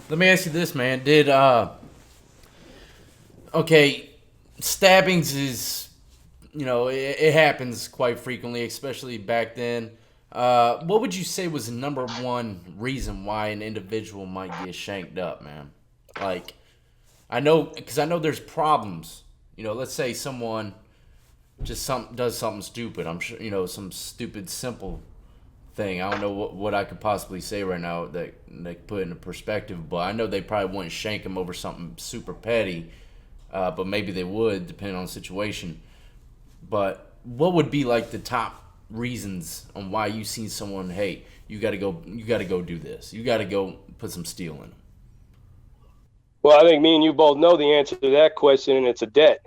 Let me ask you this, man. Did okay, stabbings is it happens quite frequently, especially back then. What would you say was the number one reason why an individual might get shanked up, man? Like, I know there's problems. Let's say someone just does something stupid. I'm sure some stupid simple thing. I don't know what I could possibly say right now that they put into perspective, but I know they probably wouldn't shank him over something super petty, but maybe they would depending on the situation. But what would be like the top reasons on why you seen someone? Hey, you got to go do this. You got to go put some steel in them. Well, I think me and you both know the answer to that question, and it's a debt.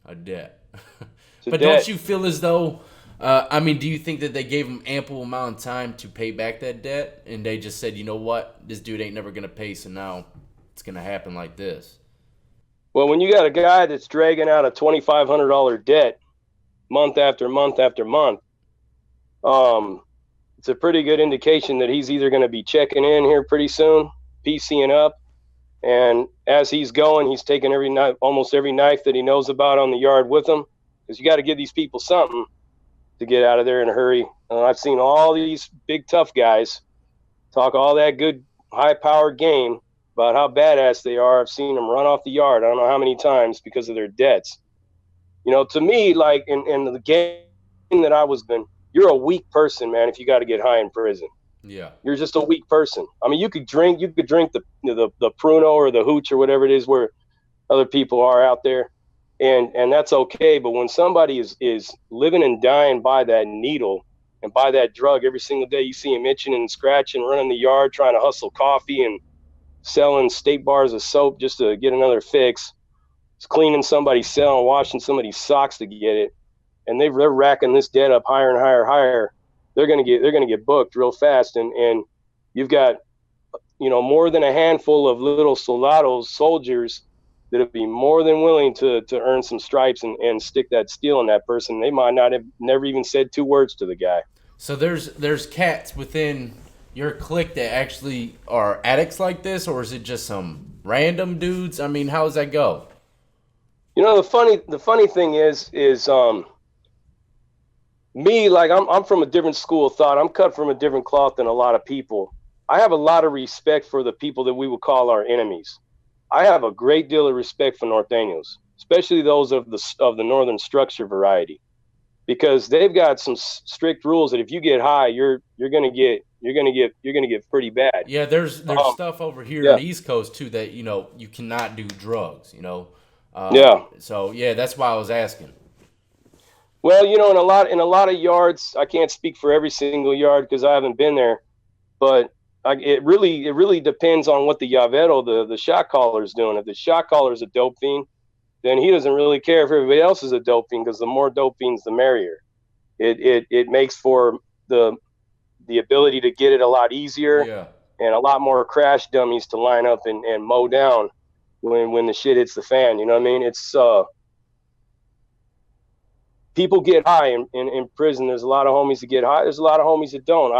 A debt. It's a But don't debt. you feel as though? I mean, do you think that they gave him ample amount of time to pay back that debt, and they just said, you know what, this dude ain't never gonna pay, so now it's gonna happen like this? Well, when you got a guy that's dragging out a $2,500 debt month after month after month, um, it's a pretty good indication that he's either going to be checking in here pretty soon, PCing up, and as he's going, he's taking every knife, almost every knife that he knows about on the yard with him, because you got to give these people something to get out of there in a hurry. I've seen all these big tough guys talk all that good high powered game about how badass they are. I've seen them run off the yard I don't know how many times because of their debts. To me, like in the game that I was in, you're a weak person, man, if you got to get high in prison. Yeah. You're just a weak person. I mean, you could drink the Pruno or the hooch or whatever it is where other people are out there, and that's okay. But when somebody is living and dying by that needle and by that drug every single day, you see him itching and scratching, running the yard, trying to hustle coffee and selling state bars of soap just to get another fix. It's cleaning somebody's cell and washing somebody's socks to get it, and they're racking this debt up higher and higher, higher. They're gonna get booked real fast, and you've got more than a handful of little soldados, soldiers that would be more than willing to earn some stripes and stick that steel in that person. They might not have never even said two words to the guy. So there's cats within your clique that actually are addicts like this, or is it just some random dudes? I mean, how does that go? The funny thing is me, like I'm from a different school of thought. I'm cut from a different cloth than a lot of people. I have a lot of respect for the people that we would call our enemies. I have a great deal of respect for Norteños, especially those of the northern structure variety, because they've got some strict rules that if you get high, you're gonna get pretty bad. Yeah, there's Um, stuff over here on yeah, the East Coast too that you cannot do drugs. yeah. So yeah, that's why I was asking. Well, in a lot of yards, I can't speak for every single yard because I haven't been there, but it really depends on what the llavero, the shot caller, is doing. If the shot caller is a dope fiend, then he doesn't really care if everybody else is a dope fiend because the more dope fiends, the merrier. It makes for the ability to get it a lot easier Yeah. and a lot more crash dummies to line up and mow down when the shit hits the fan. You know what I mean? It's People get high in prison. There's a lot of homies that get high. There's a lot of homies that don't.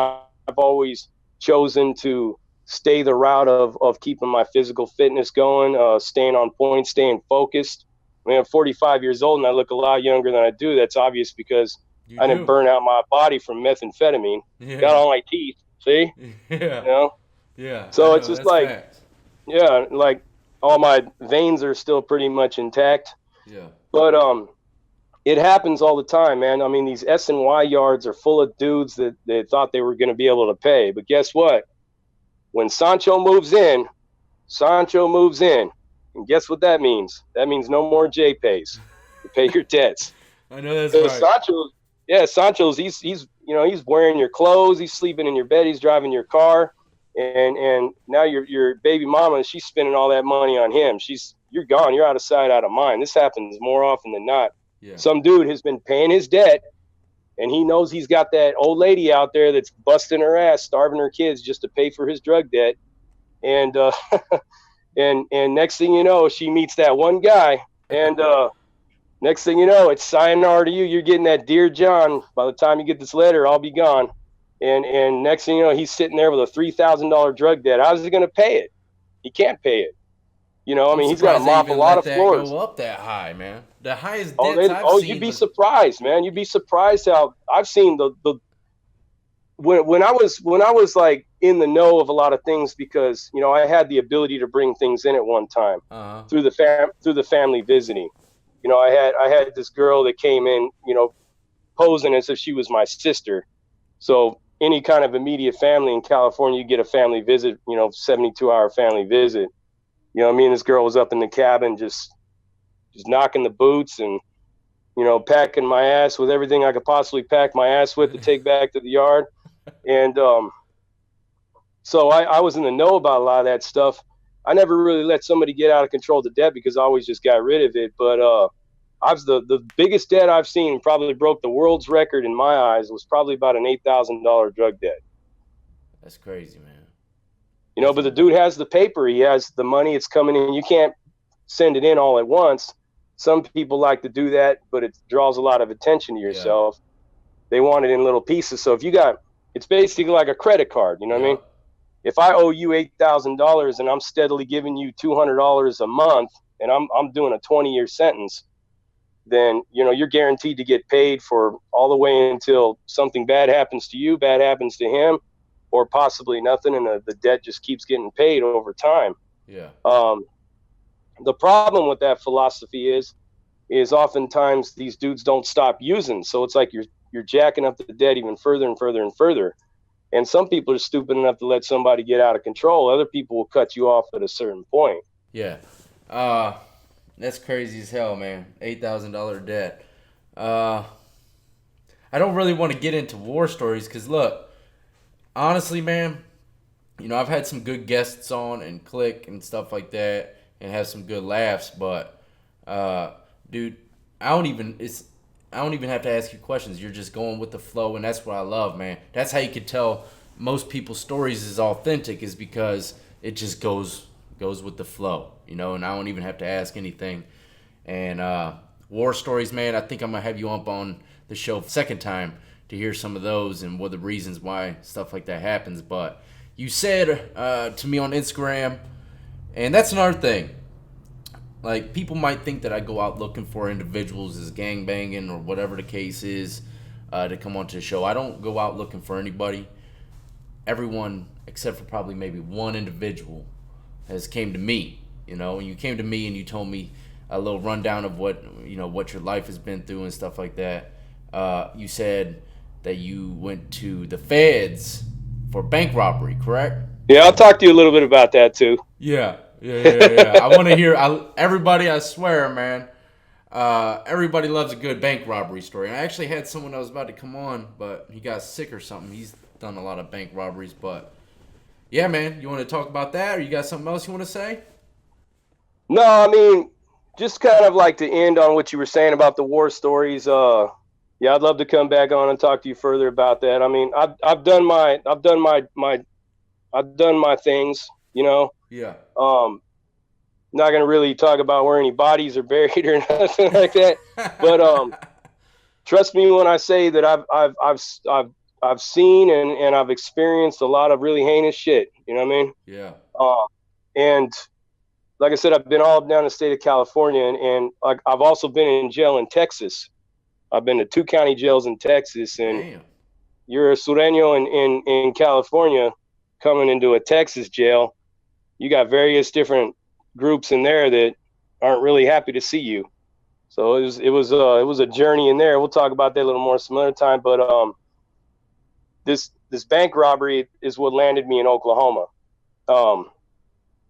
I've always chosen to stay the route of keeping my physical fitness going, staying on point, staying focused. I mean, I'm 45 years old and I look a lot younger than I do. That's obvious because You I didn't do. burn out my body from methamphetamine. Got Yeah. all my teeth. See, Yeah. you know. Yeah. I So it's know. just That's like, facts. yeah, like all my veins are still pretty much intact. Yeah. But it happens all the time, man. I mean, these S&Y yards are full of dudes that they thought they were going to be able to pay. But guess what? When Sancho moves in. And guess what that means? That means no more J pays to pay your debts. I know that's Because right. Sancho's he's wearing your clothes, he's sleeping in your bed, he's driving your car, and now your baby mama, she's spending all that money on him. You're gone, you're out of sight, out of mind. This happens more often than not. Yeah. Some dude has been paying his debt, and he knows he's got that old lady out there that's busting her ass, starving her kids just to pay for his drug debt, and and next thing you know, she meets that one guy, and next thing you know, it's sayonara to you. You're getting that dear John. By the time you get this letter, I'll be gone. And next thing you know, he's sitting there with a $3,000 drug debt. How's he going to pay it? He can't pay it. You know, I I'm mean, he's got to surprised they mop a even lot let of that floors. go up that high, man. The highest Oh, debts I've you'd seen be was surprised, man. You'd be surprised how I've seen the when I was like in the know of a lot of things, because you know I had the ability to bring things in at one time uh through the family visiting. You know, I had this girl that came in, you know, posing as if she was my sister. So any kind of immediate family in California, you get a family visit, you know, 72-hour family visit. You know, me and this girl was up in the cabin, just knocking the boots and, you know, packing my ass with everything I could possibly pack my ass with to take back to the yard. And so I was in the know about a lot of that stuff. I never really let somebody get out of control of the debt because I always just got rid of it. But I was the biggest debt I've seen, probably broke the world's record in my eyes, was probably about an $8,000 drug debt. that's crazy, man. You know, That's but the dude has the paper, he has the money, it's coming in. You can't send it in all at once. Some people like to do that, but it draws a lot of attention to yeah, yourself. They want it in little pieces. So if you got, it's basically like a credit card. You know what I mean? yeah, If I owe you $8,000 and I'm steadily giving you $200 a month, and I'm doing a 20-year sentence, then you know you're guaranteed to get paid for all the way until something bad happens to you, bad happens to him, or possibly nothing, and the debt just keeps getting paid over time. yeah. Um, the problem with that philosophy is oftentimes these dudes don't stop using, so it's like you're jacking up the debt even further and further and further. And some people are stupid enough to let somebody get out of control. Other people will cut you off at a certain point. Yeah. Uh, that's crazy as hell, man. $8,000 debt. Uh, I don't really want to get into war stories because, look, honestly, man, you know, I've had some good guests on and click and stuff like that and have some good laughs, but, uh, dude, I don't even, it's, I don't even have to ask you questions. You're just going with the flow, and that's what I love, man. That's how you can tell most people's stories is authentic, is because it just goes with the flow, you know. And I don't even have to ask anything. And war stories, man. I think I'm gonna have you up on the show second time to hear some of those and what the reasons why stuff like that happens. But you said to me on Instagram, and that's another thing. Like, people might think that I go out looking for individuals as gang banging or whatever the case is to come onto the show. I don't go out looking for anybody. Everyone, except for probably maybe one individual, has came to me. You know, and you came to me and you told me a little rundown of what, you know, what your life has been through and stuff like that. You said that you went to the feds for bank robbery, correct? Yeah, I'll talk to you a little bit about that too. Yeah. I want to hear. Everybody, I swear, man. Everybody loves a good bank robbery story. And I actually had someone that was about to come on, but he got sick or something. He's done a lot of bank robberies, but yeah, man. You want to talk about that, or you got something else you want to say? No, I mean, just kind of like to end on what you were saying about the war stories. Yeah, I'd love to come back on and talk to you further about that. I mean, I've done my things. You know, Yeah. um, not gonna really talk about where any bodies are buried or nothing like that. But trust me when I say that I've seen and I've experienced a lot of really heinous shit. You know what I mean? Yeah. Uh, and like I said, I've been all down the state of California, and like I've also been in jail in Texas. I've been to 2 county jails in Texas, and Damn. you're a Sureño in California coming into a Texas jail. You got various different groups in there that aren't really happy to see you. So it was a journey in there. We'll talk about that a little more some other time. But this bank robbery is what landed me in Oklahoma. Um,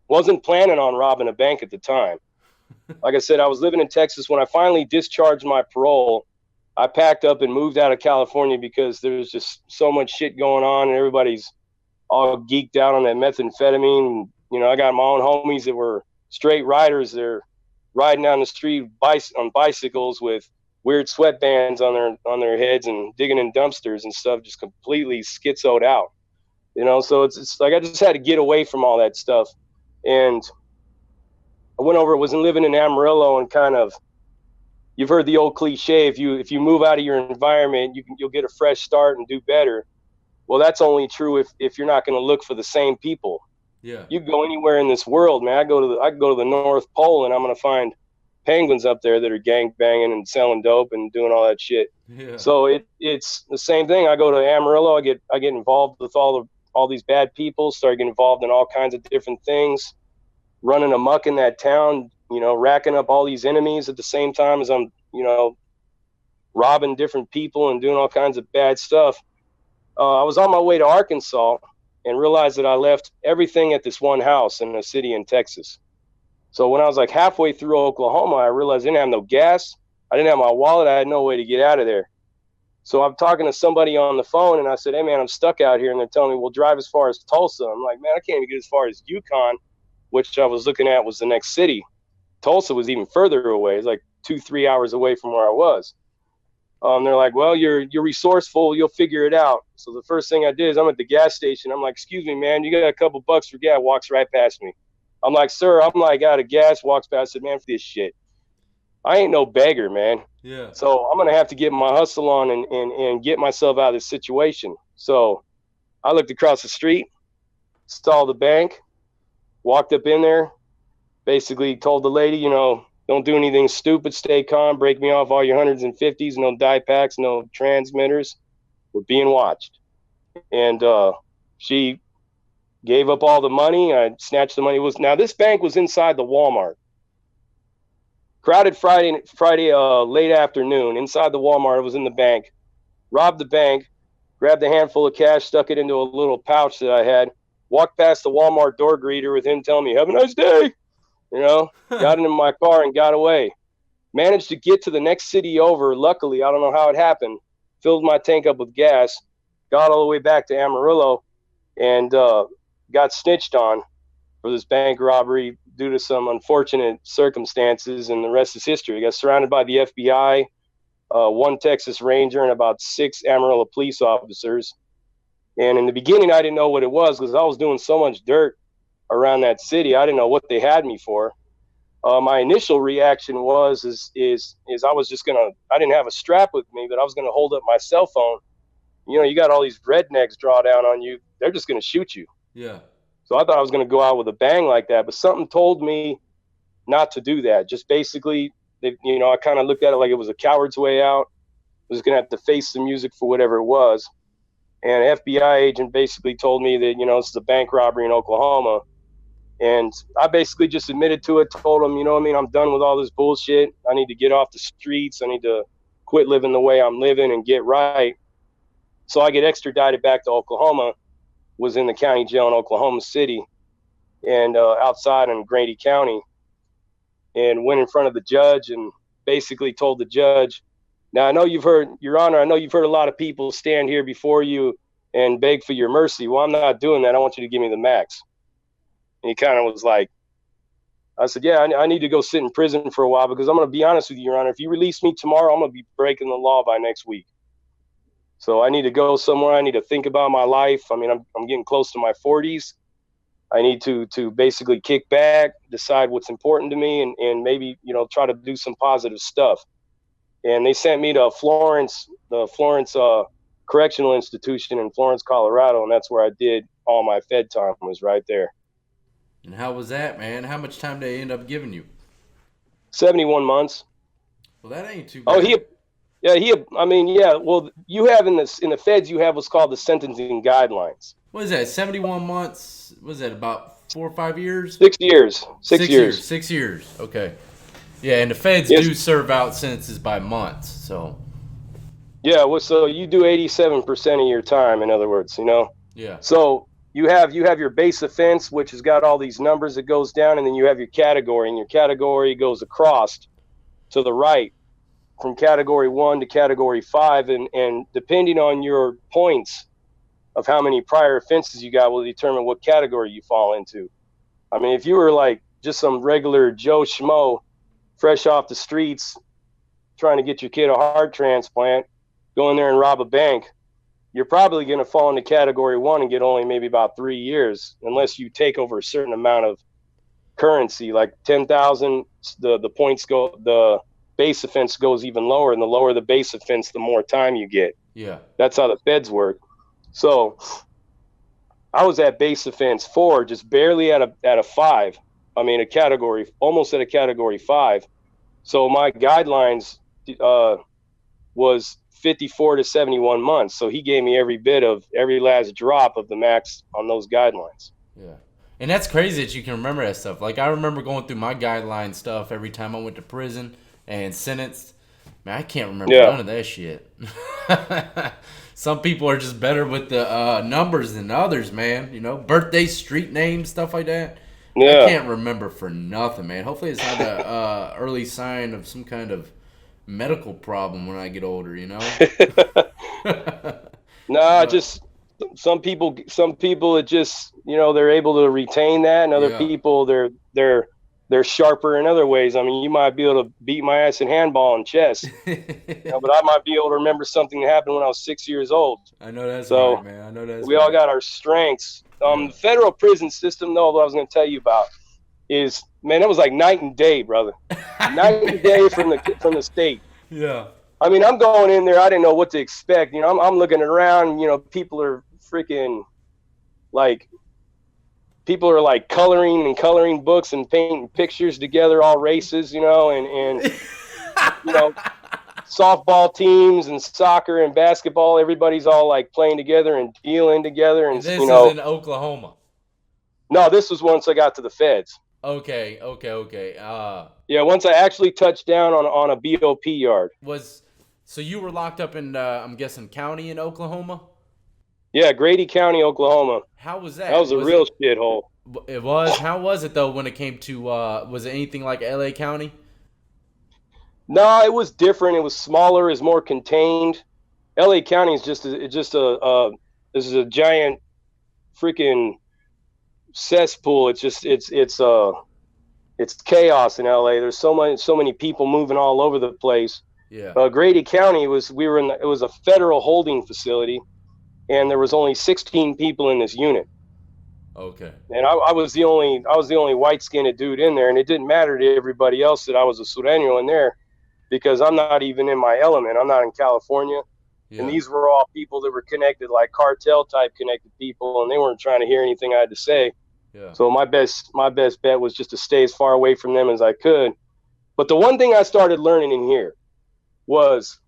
wasn't planning on robbing a bank at the time. Like I said, I was living in Texas when I finally discharged my parole. I packed up and moved out of California because there was just so much shit going on, and everybody's all geeked out on that methamphetamine. You know, I got my own homies that were straight riders. They're riding down the street on bicycles with weird sweatbands on their heads and digging in dumpsters and stuff, just completely schizoed out. You know, so it's like I just had to get away from all that stuff. And I went over, was living in Amarillo, and kind of, you've heard the old cliche, if you move out of your environment, you'll get a fresh start and do better. Well, that's only true if you're not going to look for the same people. Yeah. You go anywhere in this world, man. I can go to the North Pole and I'm gonna find penguins up there that are gang banging and selling dope and doing all that shit. Yeah. So it's the same thing. I go to Amarillo, I get involved with all these bad people, start getting involved in all kinds of different things, running amok in that town, racking up all these enemies at the same time as I'm, robbing different people and doing all kinds of bad stuff. I was on my way to Arkansas and realized that I left everything at this one house in a city in Texas. So when I was like halfway through Oklahoma, I realized I didn't have no gas. I didn't have my wallet. I had no way to get out of there. So I'm talking to somebody on the phone and I said, hey, man, I'm stuck out here. And they're telling me, well, drive as far as Tulsa. I'm like, man, I can't even get as far as Yukon, which I was looking at was the next city. Tulsa was even further away. It's like 2-3 hours away from where I was. They're like, well, you're resourceful. You'll figure it out. So the first thing I did is I'm at the gas station. I'm like, excuse me, man, you got a couple bucks for gas? Walks right past me. I'm like, sir, I'm like out of gas. Walks past. I said, man, for this shit. I ain't no beggar, man. Yeah. So I'm going to have to get my hustle on and get myself out of this situation. So I looked across the street, saw the bank, walked up in there, basically told the lady, don't do anything stupid, stay calm, break me off all your hundreds and fifties, no die packs, no transmitters. We're being watched. And she gave up all the money. I snatched the money. Now this bank was inside the Walmart. Crowded Friday late afternoon inside the Walmart. I was in the bank, robbed the bank, grabbed a handful of cash, stuck it into a little pouch that I had, walked past the Walmart door greeter with him telling me, have a nice day. Got into my car and got away. Managed to get to the next city over. Luckily, I don't know how it happened. Filled my tank up with gas, got all the way back to Amarillo, and got snitched on for this bank robbery due to some unfortunate circumstances, and the rest is history. I got surrounded by the FBI, one Texas Ranger, and about 6 Amarillo police officers. And in the beginning, I didn't know what it was because I was doing so much dirt around that city. I didn't know what they had me for. My initial reaction was I was just gonna. I didn't have a strap with me, but I was gonna hold up my cell phone. You got all these rednecks draw down on you. They're just gonna shoot you. Yeah. So I thought I was gonna go out with a bang like that, but something told me not to do that. Just basically, I kind of looked at it like it was a coward's way out. I was gonna have to face the music for whatever it was. And an FBI agent basically told me that this is a bank robbery in Oklahoma. And I basically just admitted to it, told him, I'm done with all this bullshit. I need to get off the streets. I need to quit living the way I'm living and get right. So I get extradited back to Oklahoma, was in the county jail in Oklahoma City and outside in Grady County, and went in front of the judge and basically told the judge, now I know you've heard, Your Honor, I know you've heard a lot of people stand here before you and beg for your mercy. Well, I'm not doing that. I want you to give me the max. And he kind of was like, I said, yeah, I need to go sit in prison for a while because I'm going to be honest with you, Your Honor. If you release me tomorrow, I'm going to be breaking the law by next week. So I need to go somewhere. I need to think about my life. I mean, I'm getting close to my 40s. I need to basically kick back, decide what's important to me, and maybe, try to do some positive stuff. And they sent me to Florence, the Florence Correctional Institution in Florence, Colorado, and that's where I did all my Fed time, was right there. And how was that, man? How much time did they end up giving you? 71 months. Well, that ain't too Oh, bad. I mean, yeah. Well, you have in the feds, you have what's called the sentencing guidelines. What is that? 71 months? What is that, about 4 or 5 years? 6 years. 6 years. 6 years. Okay. Yeah, and the feds Yes. do serve out sentences by months. So Yeah. Well, so you do 87% of your time, in other words, yeah, So you have your base offense, which has got all these numbers that goes down, and then you have your category, and your category goes across to the right from category 1 to category 5, and depending on your points of how many prior offenses you got will determine what category you fall into. I mean, if you were like just some regular Joe Schmo, fresh off the streets, trying to get your kid a heart transplant, go in there and rob a bank, you're probably going to fall into category 1 and get only maybe about 3 years, unless you take over a certain amount of currency, like 10,000. The points go, the base offense goes even lower, and the lower the base offense, the more time you get. yeah, That's how the feds work. So I was at base offense 4, just barely at a 5. I mean, almost at a category 5. So my guidelines was 54 to 71 months. So he gave me every last drop of the max on those guidelines. Yeah. And that's crazy that you can remember that stuff. Like, I remember going through my guideline stuff every time I went to prison and sentenced. Man, I can't remember none of that shit. Some people are just better with the numbers than others, man. You know, birthdays, street names, stuff like that. Yeah. I can't remember for nothing, man. Hopefully it's not a early sign of some kind of medical problem when I get older, you know? Nah, just some people it just, they're able to retain that, and other people they're sharper in other ways. I mean, you might be able to beat my ass in handball and chess, but I might be able to remember something that happened when I was 6 years old. I know that's right, man. I know that's we all got our strengths. The federal prison system, though, what I was going to tell you about is, man, it was like night and day, brother. Night and day from the state. Yeah. I mean, I'm going in there. I didn't know what to expect. I'm looking around. People are freaking like coloring books and painting pictures together, all races, and softball teams and soccer and basketball. Everybody's all like playing together and dealing together. And this is in Oklahoma. No, this was once I got to the feds. Okay. Yeah, once I actually touched down on a BOP yard. So you were locked up in, I'm guessing, county in Oklahoma? Yeah, Grady County, Oklahoma. How was that? That was a real shithole. It was? How was it, though, when it came to, was it anything like LA County? No, it was different. It was smaller, it's more contained. LA County is this is a giant freaking cesspool. It's chaos in LA. There's so many people moving all over the place. Yeah. Grady County it was a federal holding facility, and there was only 16 people in this unit. Okay. And I was the only white-skinned dude in there, and it didn't matter to everybody else that I was a Sureño in there, because I'm not even in my element. I'm not in California. Yeah. And these were all people that were connected, like cartel type connected people, and they weren't trying to hear anything I had to say. Yeah. So my best bet was just to stay as far away from them as I could. But the one thing I started learning in here was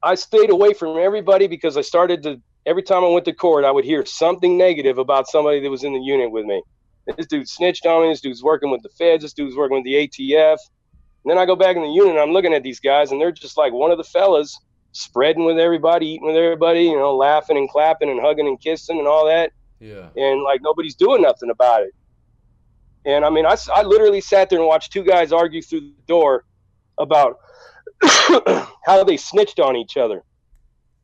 I stayed away from everybody, because every time I went to court, I would hear something negative about somebody that was in the unit with me. This dude snitched on me. This dude's working with the feds. This dude's working with the ATF. And then I go back in the unit and I'm looking at these guys, and they're just like one of the fellas, spreading with everybody, eating with everybody, laughing and clapping and hugging and kissing and all that. Yeah. And like nobody's doing nothing about it. And I mean, I literally sat there and watched two guys argue through the door about how they snitched on each other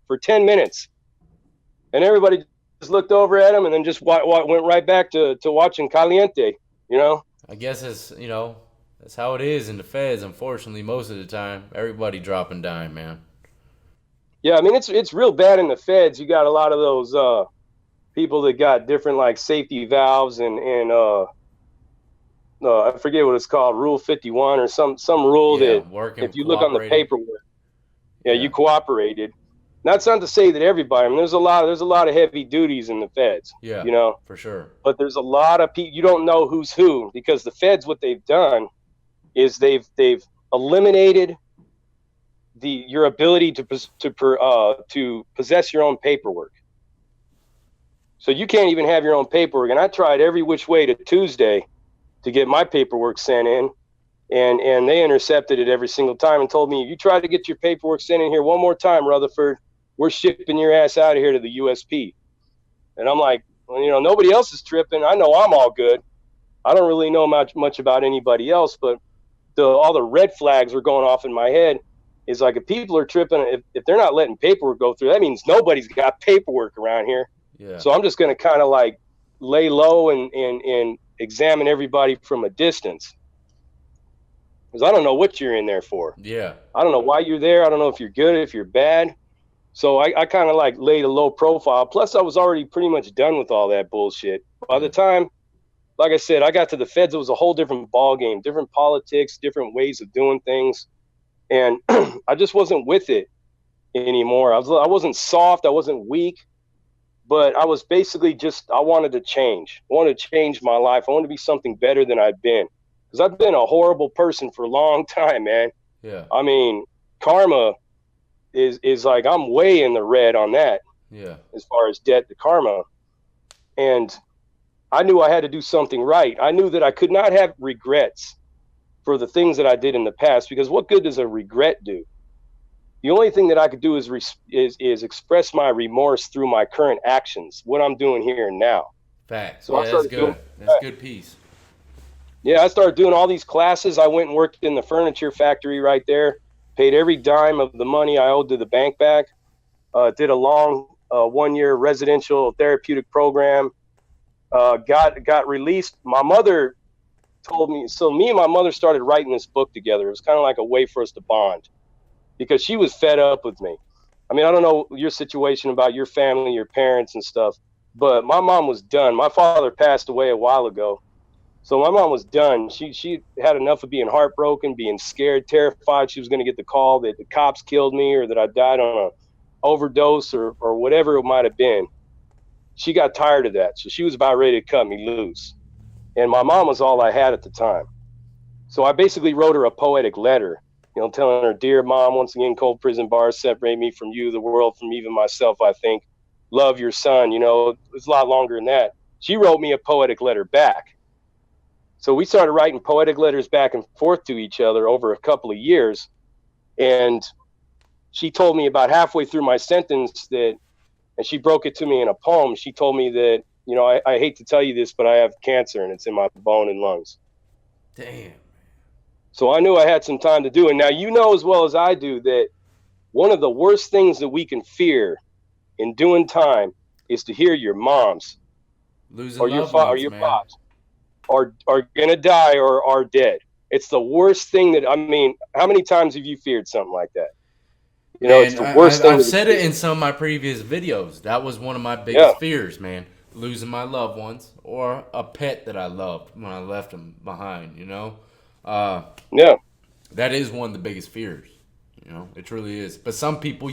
for 10 minutes. And everybody just looked over at them and then just went right back to watching Caliente, I guess that's how it is in the feds, unfortunately, most of the time. Everybody dropping dime, man. Yeah, I mean, it's real bad in the feds. You got a lot of those people that got different, like, safety valves and I forget what it's called, Rule 51 or some rule that if you look on the paperwork, you cooperated. That's not to say that everybody. I mean, there's a lot of heavy duties in the feds. Yeah, for sure. But there's a lot of people. You don't know who's who, because the feds, what they've done is they've eliminated your ability to possess your own paperwork. So you can't even have your own paperwork. And I tried every which way to Tuesday to get my paperwork sent in, and they intercepted it every single time and told me, if you try to get your paperwork sent in here one more time, Rutherford, we're shipping your ass out of here to the USP. And I'm like, well, nobody else is tripping. I know I'm all good. I don't really know much about anybody else, but all the red flags were going off in my head. Is like, if people are tripping, if they're not letting paperwork go through, that means nobody's got paperwork around here. Yeah. So I'm just going to kind of like lay low and examine everybody from a distance. Because I don't know what you're in there for. Yeah. I don't know why you're there. I don't know if you're good, if you're bad. So I kind of like laid a low profile. Plus, I was already pretty much done with all that bullshit. By the time, like I said, I got to the feds, it was a whole different ball game, different politics, different ways of doing things. And I just wasn't with it anymore. I wasn't soft. I wasn't weak. but I was basically just, I wanted to change. I wanted to change my life. I wanted to be something better than I'd been. Because I've been a horrible person for a long time, man. Yeah. I mean, karma is like, I'm way in the red on that Yeah. as far as debt to karma. And I knew I had to do something right. I knew that I could not have regrets for the things that I did in the past, because what good does a regret do? The only thing that I could do is express my remorse through my current actions, what I'm doing here and now. Facts. So I Yeah, that's started doing good. That's good piece. Yeah, I started doing all these classes. I went and worked in the furniture factory right there, paid every dime of the money I owed to the bank back, did a long 1 year residential therapeutic program, got released. My mother told me, so me and my mother started writing this book together. It was kind of like a way for us to bond, because she was fed up with me. I mean, I don't know your situation about your family, your parents and stuff, but my mom was done. My father passed away a while ago. So my mom was done. She had enough of being heartbroken, being scared, terrified she was going to get the call that the cops killed me or that I died on a overdose or whatever it might have been. She got tired of that. So she was about ready to cut me loose. And my mom was all I had at the time. So I basically wrote her a poetic letter, telling her, "Dear mom, once again, cold prison bars separate me from you, the world from even myself, I think. Love your son." It's a lot longer than that. She wrote me a poetic letter back. So we started writing poetic letters back and forth to each other over a couple of years. And she told me about halfway through my sentence that, and she broke it to me in a poem. She told me that, I hate to tell you this, but I have cancer and it's in my bone and lungs. Damn. So I knew I had some time to do it. Now, you know as well as I do that one of the worst things that we can fear in doing time is to hear your moms Losing or your loved father or ones, your man. pops are gonna die or are dead. It's the worst thing that, I mean, how many times have you feared something like that? It's Man, the worst thing I've to said it fear. in some of my previous videos. That was one of my Yeah, biggest fears, man. Losing my loved ones or a pet that I loved when I left them behind, Uh, yeah. that is one of the biggest fears. It truly is. But some people,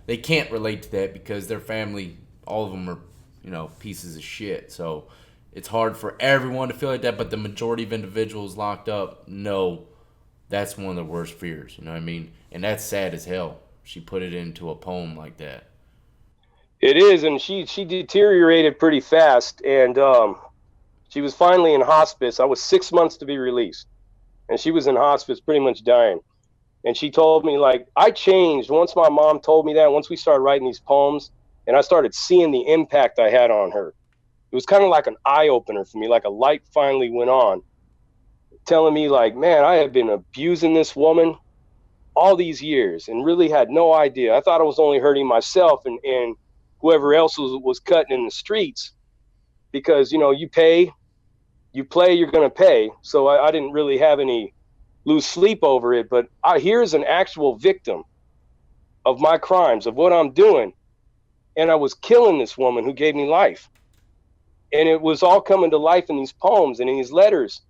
they can't relate to that because their family, all of them are, pieces of shit. So it's hard for everyone to feel like that. But the majority of individuals locked up know that's one of the worst fears. You know what I mean? And that's sad as hell. She put it into a poem like that. It is, and she deteriorated pretty fast, and she was finally in hospice. I was 6 months to be released, and she was in hospice, pretty much dying. And she told me, like, I changed once my mom told me that. Once we started writing these poems, and I started seeing the impact I had on her. It was kind of like an eye opener for me, like a light finally went on, telling me, like, man, I have been abusing this woman all these years and really had no idea. I thought I was only hurting myself and whoever else was cutting in the streets, because, you play, you're going to pay. So I didn't really have any lose sleep over it. But here's an actual victim of my crimes, of what I'm doing. And I was killing this woman who gave me life. And it was all coming to life in these poems and in these letters.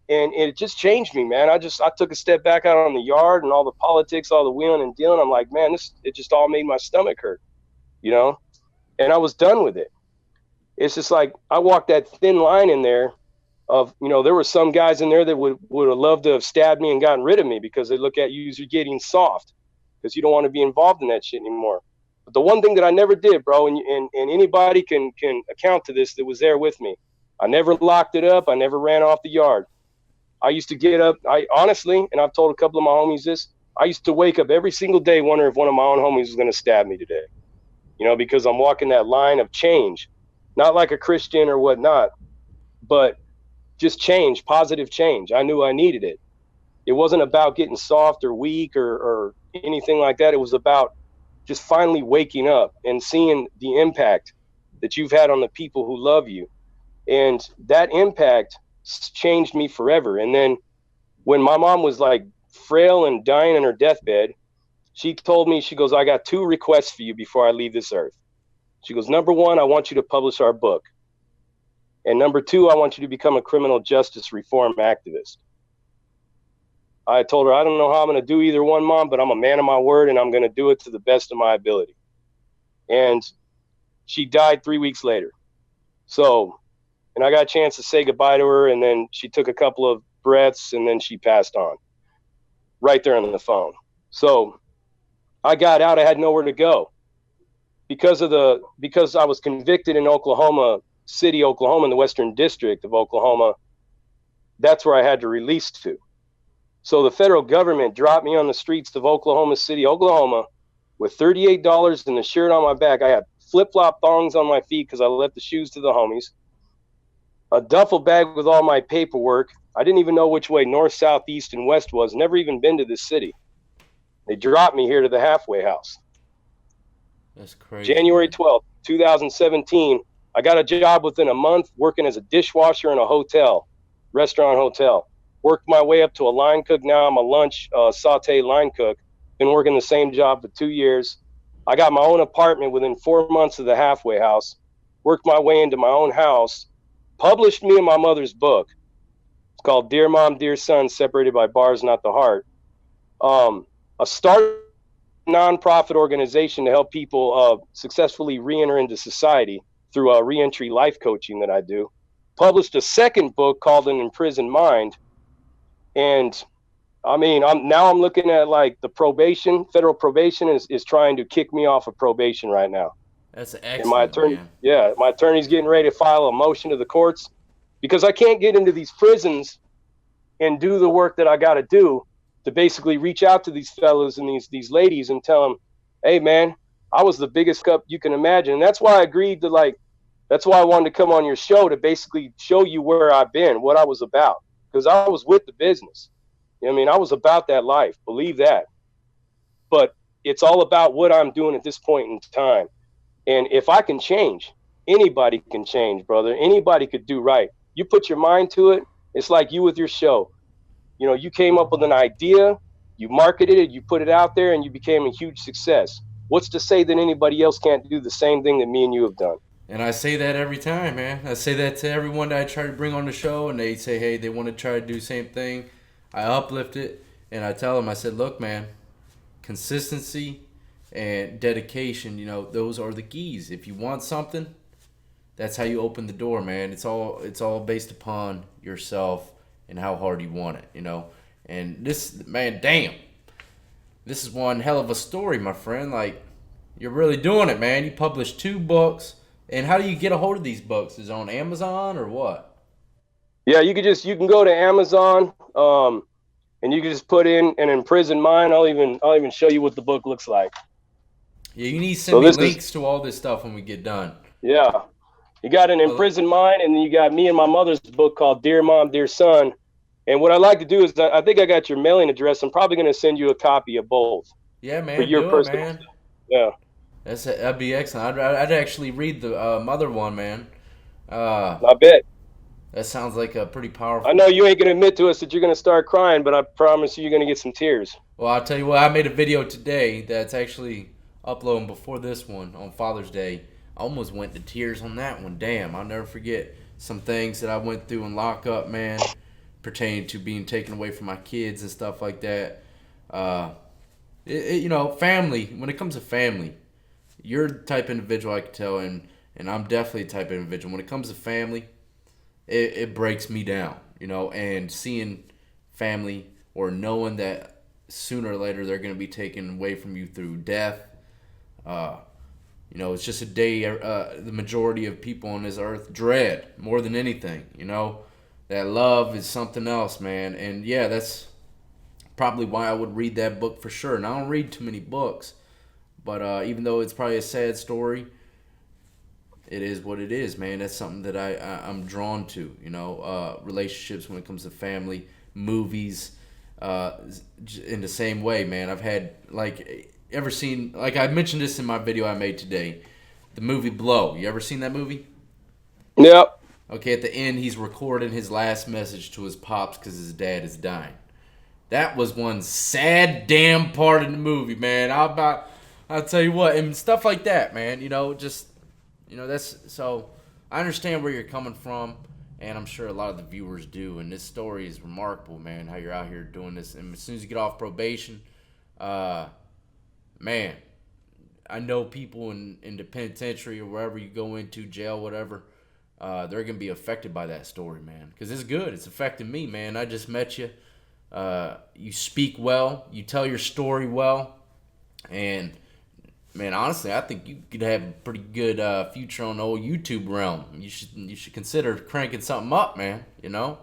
And it just changed me, man. I took a step back out on the yard and all the politics, all the wheeling and dealing. I'm like, man, it just all made my stomach hurt, you know? And I was done with it. It's just like I walked that thin line in there of, there were some guys in there that would have loved to have stabbed me and gotten rid of me because they look at you as you're getting soft because you don't want to be involved in that shit anymore. But the one thing that I never did, bro, and anybody can account to this that was there with me, I never locked it up. I never ran off the yard. I used to get up. I honestly, and I've told a couple of my homies this, I used to wake up every single day wondering if one of my own homies was going to stab me today, because I'm walking that line of change, not like a Christian or whatnot, but just change, positive change. I knew I needed it. It wasn't about getting soft or weak or anything like that. It was about just finally waking up and seeing the impact that you've had on the people who love you. And that impact changed me forever. And then when my mom was like frail and dying in her deathbed, she told me, she goes, "I got two requests for you before I leave this earth." She goes, "Number one, I want you to publish our book. And number two, I want you to become a criminal justice reform activist." I told her, "I don't know how I'm going to do either one, Mom, but I'm a man of my word and I'm going to do it to the best of my ability." And she died 3 weeks later. So, and I got a chance to say goodbye to her, and then she took a couple of breaths, and then she passed on right there on the phone. So I got out. I had nowhere to go because I was convicted in Oklahoma City, Oklahoma, in the Western District of Oklahoma. That's where I had to release to. So the federal government dropped me on the streets of Oklahoma City, Oklahoma, with $38 and the shirt on my back. I had flip-flop thongs on my feet because I left the shoes to the homies. A duffel bag with all my paperwork. I didn't even know which way north, south, east, and west was. Never even been to this city. They dropped me here to the halfway house. That's crazy. January 12th, 2017. I got a job within a month working as a dishwasher in a restaurant hotel. Worked my way up to a line cook. Now I'm a lunch saute line cook. Been working the same job for 2 years. I got my own apartment within 4 months of the halfway house. Worked my way into my own house. Published me and my mother's book. It's called Dear Mom, Dear Son, Separated by Bars, Not the Heart. I started a nonprofit organization to help people successfully re-enter into society through re-entry life coaching that I do. Published a second book called An Imprisoned Mind. And I mean, I'm looking at like the federal probation is trying to kick me off of probation right now. That's excellent, and my attorney, man. Yeah, my attorney's getting ready to file a motion to the courts because I can't get into these prisons and do the work that I got to do to basically reach out to these fellows and these ladies and tell them, hey, man, I was the biggest cup you can imagine. And that's why I agreed to that's why I wanted to come on your show to basically show you where I've been, what I was about, because I was with the business. You know what I mean? I was about that life, believe that. But it's all about what I'm doing at this point in time. And if I can change, anybody can change, brother. Anybody could do right. You put your mind to it. It's like you with your show. You know, you came up with an idea, you marketed it, you put it out there, and you became a huge success. What's to say that anybody else can't do the same thing that me and you have done? And I say that every time, man. I say that to everyone that I try to bring on the show, and they say, hey, they want to try to do the same thing. I uplift it, and I tell them, I said, look, man, consistency and dedication, you know, those are the keys. If you want something, that's how you open the door, man. It's all based upon yourself and how hard you want it, you know. And this, man, damn, this is one hell of a story, my friend. Like, you're really doing it, man. You published 2 books. And how do you get a hold of these books? Is it on Amazon or what? Yeah, you can go to Amazon, and you can just put in An Imprisoned Mind. I'll even show you what the book looks like. Yeah, you need to send me links to all this stuff when we get done. Yeah. You got An Imprisoned Mind, and then you got me and my mother's book called Dear Mom, Dear Son. And what I like to do is I think I got your mailing address. I'm probably going to send you a copy of both. Yeah, man. For your personal man. Yeah. That'd be excellent. I'd actually read the mother one, man. I bet. That sounds like a pretty powerful. I know you ain't going to admit to us that you're going to start crying, but I promise you're going to get some tears. Well, I'll tell you what. I made a video today that's actually uploading before this one on Father's Day. I almost went to tears on that one. Damn, I'll never forget some things that I went through in lockup, man, pertaining to being taken away from my kids and stuff like that. You know, family. When it comes to family, you're the type of individual I can tell, and I'm definitely the type of individual. When it comes to family, it breaks me down, you know, and seeing family or knowing that sooner or later they're going to be taken away from you through death. You know, it's just a day the majority of people on this earth dread more than anything, you know. That love is something else, man. And yeah, that's probably why I would read that book for sure. And I don't read too many books, but even though it's probably a sad story, it is what it is, man. That's something that I'm drawn to, you know. Relationships when it comes to family, movies, in the same way, man. I've had, like, ever seen, like I mentioned this in my video I made today, the movie Blow. You ever seen that movie? Yep. Okay, at the end, he's recording his last message to his pops because his dad is dying. That was one sad damn part of the movie, man. I'll tell you what, and stuff like that, man. You know, just, you know, that's, so I understand where you're coming from, and I'm sure a lot of the viewers do. And this story is remarkable, man. How you're out here doing this, and as soon as you get off probation, man, I know people in the penitentiary or wherever you go into, jail, whatever, they're gonna be affected by that story, man. Because it's good. It's affecting me, man. I just met you. You speak well. You tell your story well, and man, honestly, I think you could have a pretty good future on the old YouTube realm. You should consider cranking something up, man. You know?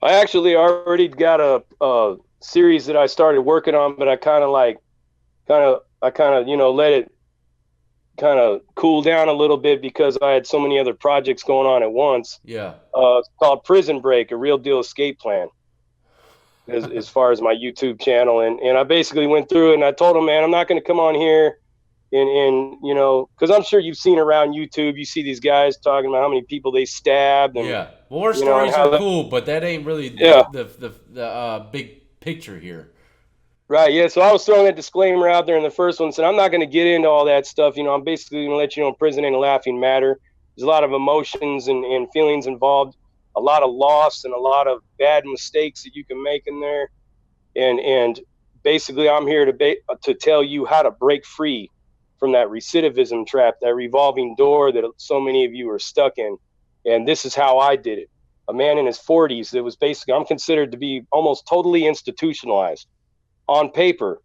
I actually already got a series that I started working on, but I kind of, let it kind of cool down a little bit because I had so many other projects going on at once. Yeah. It's called Prison Break, a real deal escape plan, as far as my YouTube channel. And I basically went through it and I told him, man, I'm not going to come on here and because I'm sure you've seen around YouTube, you see these guys talking about how many people they stabbed and, Yeah. War and stories how are cool, but that ain't really yeah. the big picture here. Right, yeah. So I was throwing that disclaimer out there in the first one, saying I'm not going to get into all that stuff. I'm basically going to let you know prison ain't a laughing matter. There's a lot of emotions and feelings involved, a lot of loss and a lot of bad mistakes that you can make in there. And basically, I'm here to tell you how to break free from that recidivism trap, that revolving door that so many of you are stuck in. And this is how I did it. A man in his 40s that was basically, I'm considered to be almost totally institutionalized. On paper,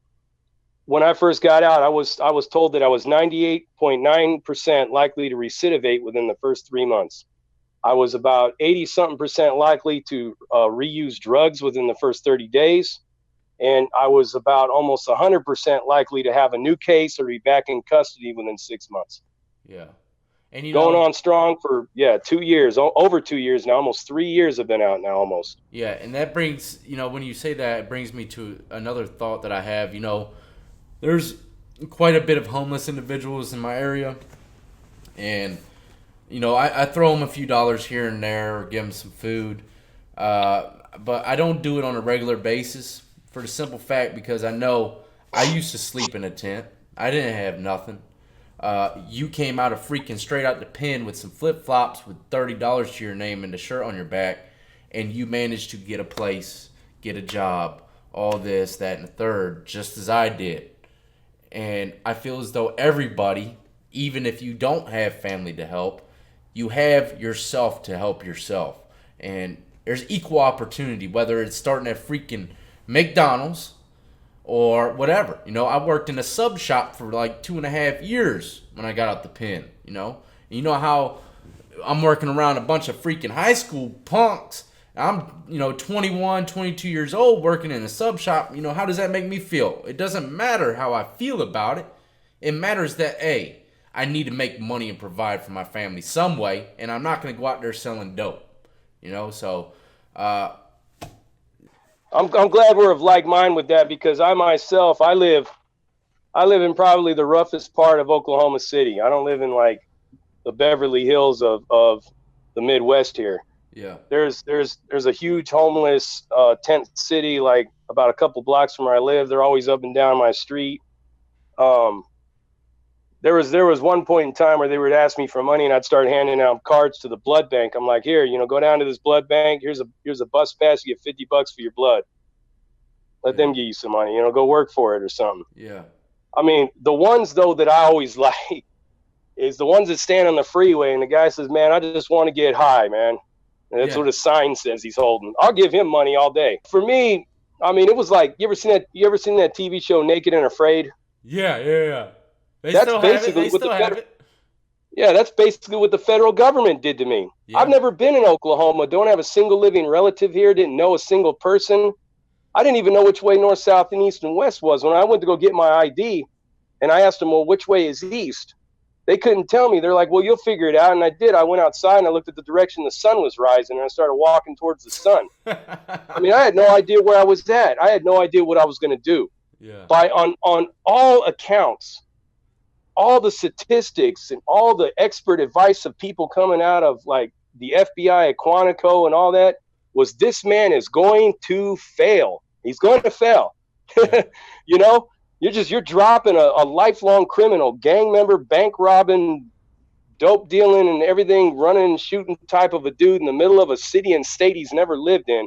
when I first got out, I was told that I was 98.9% likely to recidivate within the first 3 months. I was about 80 something percent likely to reuse drugs within the first 30 days. And I was about almost 100% likely to have a new case or be back in custody within 6 months. Yeah. And Going on strong for 2 years, over 2 years now, almost 3 years have been out now almost. Yeah, and that brings, when you say that, it brings me to another thought that I have. There's quite a bit of homeless individuals in my area, and I throw them a few dollars here and there or give them some food, but I don't do it on a regular basis for the simple fact because I know I used to sleep in a tent. I didn't have nothing. You came out of freaking straight out the pen with some flip flops with $30 to your name and the shirt on your back, and you managed to get a place, get a job, all this, that, and the third, just as I did. And I feel as though everybody, even if you don't have family to help, you have yourself to help yourself. And there's equal opportunity, whether it's starting at freaking McDonald's or whatever. I worked in a sub shop for like 2.5 years when I got out the pen, And you know how I'm working around a bunch of freaking high school punks. I'm, 21, 22 years old working in a sub shop. How does that make me feel? It doesn't matter how I feel about it. It matters that, A, I need to make money and provide for my family some way, and I'm not going to go out there selling dope. So I'm glad we're of like mind with that because I myself, I live in probably the roughest part of Oklahoma City. I don't live in like the Beverly Hills of the Midwest here. Yeah. There's a huge homeless tent city like about a couple blocks from where I live. They're always up and down my street. There was one point in time where they would ask me for money and I'd start handing out cards to the blood bank. I'm like, here, go down to this blood bank. Here's a bus pass. You get $50 for your blood. Let them give you some money, go work for it or something. Yeah. I mean, the ones though that I always like is the ones that stand on the freeway and the guy says, man, I just want to get high, man. And that's what a sign says he's holding. I'll give him money all day. For me, I mean, it was like, you ever seen that TV show Naked and Afraid? Yeah. That's basically what the federal, yeah, that's basically what the federal government did to me. Yeah. I've never been in Oklahoma, don't have a single living relative here, didn't know a single person. I didn't even know which way north, south, and east and west was. When I went to go get my ID and I asked them, well, which way is east? They couldn't tell me. They're like, well, you'll figure it out. And I did. I went outside and I looked at the direction the sun was rising and I started walking towards the sun. I mean, I had no idea where I was at. I had no idea what I was going to do. Yeah. On all accounts, all the statistics and all the expert advice of people coming out of like the FBI at Quantico and all that was this man is going to fail. He's going to fail. Yeah. You're dropping a lifelong criminal, gang member, bank robbing, dope dealing and everything, running and shooting type of a dude in the middle of a city and state he's never lived in.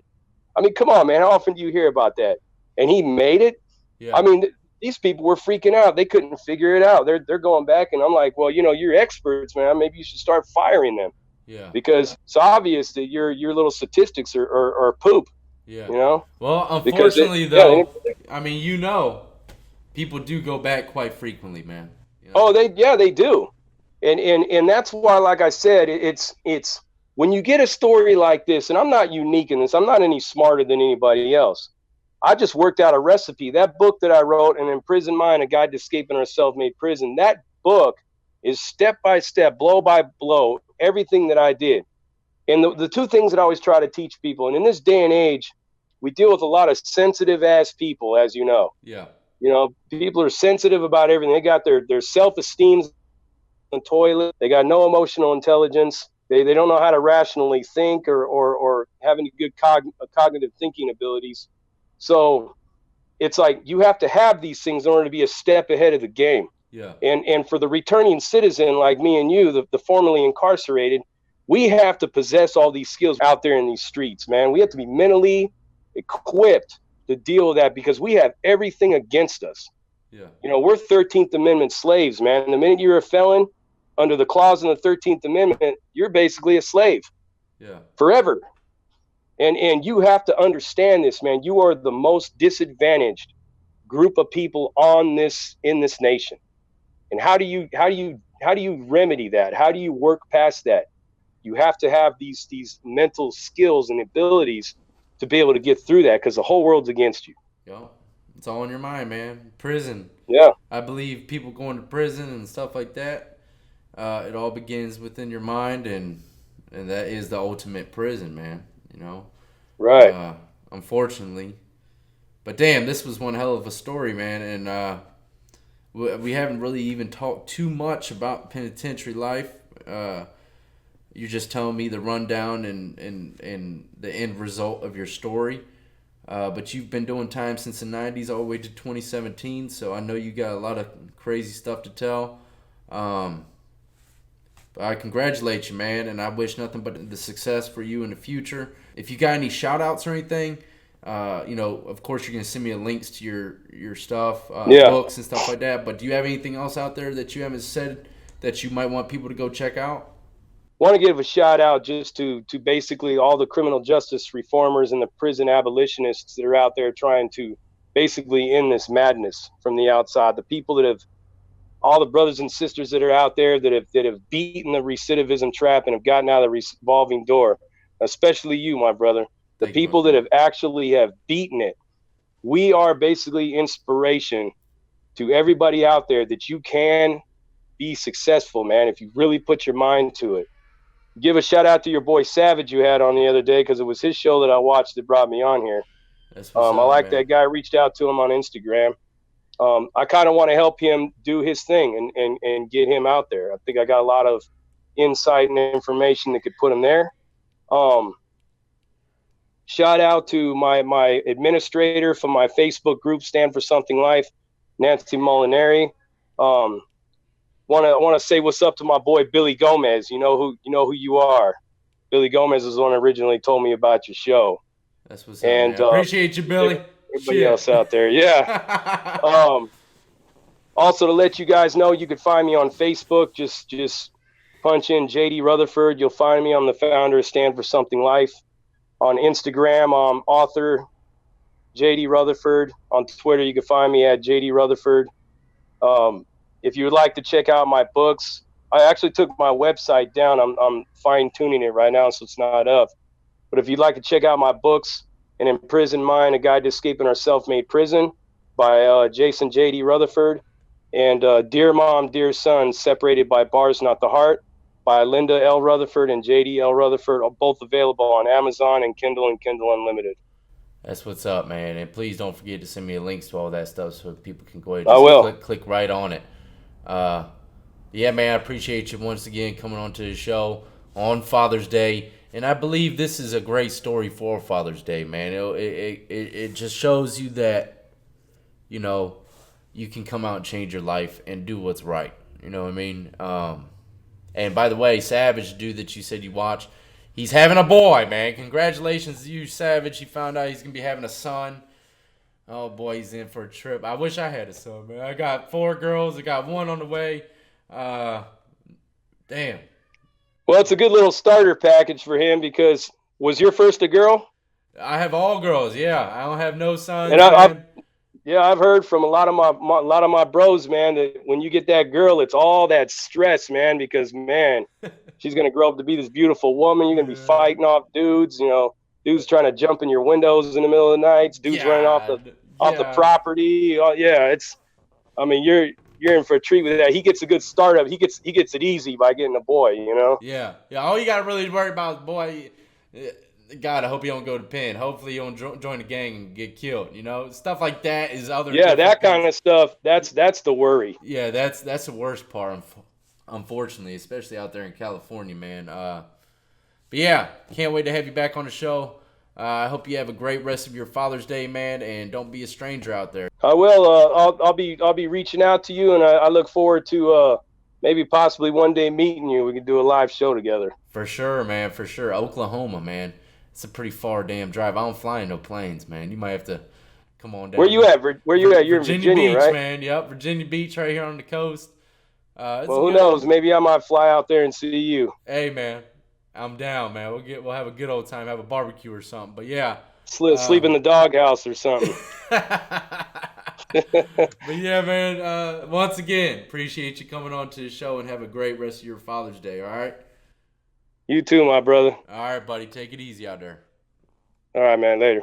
I mean, come on, man. How often do you hear about that? And he made it. Yeah. I mean, these people were freaking out. They couldn't figure it out. They're going back, and I'm like, well, you're experts, man. Maybe you should start firing them Yeah. because it's obvious that your little statistics are poop. Yeah. You know, Well, because unfortunately, though, I mean, people do go back quite frequently, man. You know? oh, they do, and that's why, like I said, it's when you get a story like this, and I'm not unique in this. I'm not any smarter than anybody else. I just worked out a recipe. That book that I wrote, An Imprisoned Mind, A Guide to Escaping Our Self-Made Prison, that book is step by step, blow by blow, everything that I did. And the two things that I always try to teach people, and in this day and age, we deal with a lot of sensitive ass people, as you know. Yeah. People are sensitive about everything. They got their self-esteem the toilet. They got no emotional intelligence. They don't know how to rationally think or have any good cognitive thinking abilities. So it's like you have to have these things in order to be a step ahead of the game. Yeah. And for the returning citizen like me and you, the formerly incarcerated, we have to possess all these skills out there in these streets, man. We have to be mentally equipped to deal with that because we have everything against us. Yeah. We're 13th Amendment slaves, man. And the minute you're a felon, under the clause in the 13th Amendment, you're basically a slave. Yeah. Forever. And you have to understand this, man. You are the most disadvantaged group of people in this nation. And how do you remedy that? How do you work past that? You have to have these mental skills and abilities to be able to get through that because the whole world's against you. Yo, it's all in your mind, man. Prison. Yeah. I believe people going to prison and stuff like that, it all begins within your mind, and that is the ultimate prison, man. Right. Unfortunately, but damn, this was one hell of a story, man, and we haven't really even talked too much about penitentiary life. You're just telling me the rundown and the end result of your story. But you've been doing time since the 90s all the way to 2017, so I know you got a lot of crazy stuff to tell. But I congratulate you, man, and I wish nothing but the success for you in the future. If you got any shout-outs or anything, of course you're going to send me links to your stuff, books and stuff like that, but do you have anything else out there that you haven't said that you might want people to go check out? Want to give a shout out just to basically all the criminal justice reformers and the prison abolitionists that are out there trying to basically end this madness from the outside. The people that have, all the brothers and sisters that are out there that have beaten the recidivism trap and have gotten out of the revolving door, especially you, my brother. The people that have actually have beaten it. We are basically inspiration to everybody out there that you can be successful, man, if you really put your mind to it. Give a shout out to your boy Savage you had on the other day because it was his show that I watched that brought me on here. I like that guy. Reached out to him on Instagram. I kind of want to help him do his thing and get him out there. I think I got a lot of insight and information that could put him there. Shout out to my administrator from my Facebook group, Stand for Something Life, Nancy Molinari. Want to say what's up to my boy Billy Gomez. You know who you are. Billy Gomez is the one who originally told me about your show. That's what's up, man. Appreciate you, Billy. Everybody else out there, yeah. Also to let you guys know, you could find me on Facebook. Just punch in JD Rutherford. You'll find me. I'm the founder of Stand for Something Life. On Instagram, I'm author JD Rutherford. On Twitter, you can find me at JD Rutherford. If you would like to check out my books, I actually took my website down. I'm fine-tuning it right now, so it's not up. But if you'd like to check out my books, An Imprisoned Mind, A Guide to Escaping Our Self-Made Prison by Jason J.D. Rutherford, and Dear Mom, Dear Son, Separated by Bars, Not the Heart by Linda L. Rutherford and J.D. L. Rutherford, are both available on Amazon and Kindle Unlimited. That's what's up, man. And please don't forget to send me links to all that stuff so people can go ahead I will. and click right on it. Yeah, man, I appreciate you once again coming on to the show on Father's Day. And I believe this is a great story for Father's Day, man. It just shows you that, you can come out and change your life and do what's right. You know what I mean? And by the way, Savage, dude that you said you watched, he's having a boy, man. Congratulations to you, Savage. He found out he's going to be having a son. Oh boy, he's in for a trip. I wish I had a son, man. I got 4 girls. I got one on the way. Uh, damn. Well, it's a good little starter package for him because was your first a girl? I have all girls. Yeah, I don't have no And sons, I've man. yeah, I've heard from a lot of a lot of my bros, man, that when you get that girl, it's all that stress, man, because man, she's gonna grow up to be this beautiful woman. You're gonna be Uh, fighting off dudes, dudes trying to jump in your windows in the middle of the night, dudes running God. off the Yeah. property. Yeah, it's. I mean, you're in for a treat with that. He gets a good startup. He gets it easy by getting a boy. Yeah. Yeah. All you got to really worry about, boy. God, I hope you don't go to pen. Hopefully, you don't join the gang and get killed. Stuff like that is other Yeah, different that kind things. of stuff. That's the worry. Yeah, that's the worst part, unfortunately, especially out there in California, man. But yeah, can't wait to have you back on the show. I hope you have a great rest of your Father's Day, man, and don't be a stranger out there. I will. I'll be reaching out to you, and I look forward to maybe possibly one day meeting you. We can do a live show together. For sure, man. For sure. Oklahoma, man. It's a pretty far damn drive. I don't fly in no planes, man. You might have to come on Where down. you at? Where you at? You're in Virginia Virginia, Beach, right? man. Yep, Virginia Beach right here on the coast. It's Well, a who good. knows? Maybe I might fly out there and see you. Hey, man. I'm down, man. We'll have a good old time, have a barbecue or something. But yeah. Sleep in the doghouse or something. But yeah, man. Once again, appreciate you coming on to the show and have a great rest of your Father's Day. All right. You too, my brother. All right, buddy. Take it easy out there. All right, man. Later.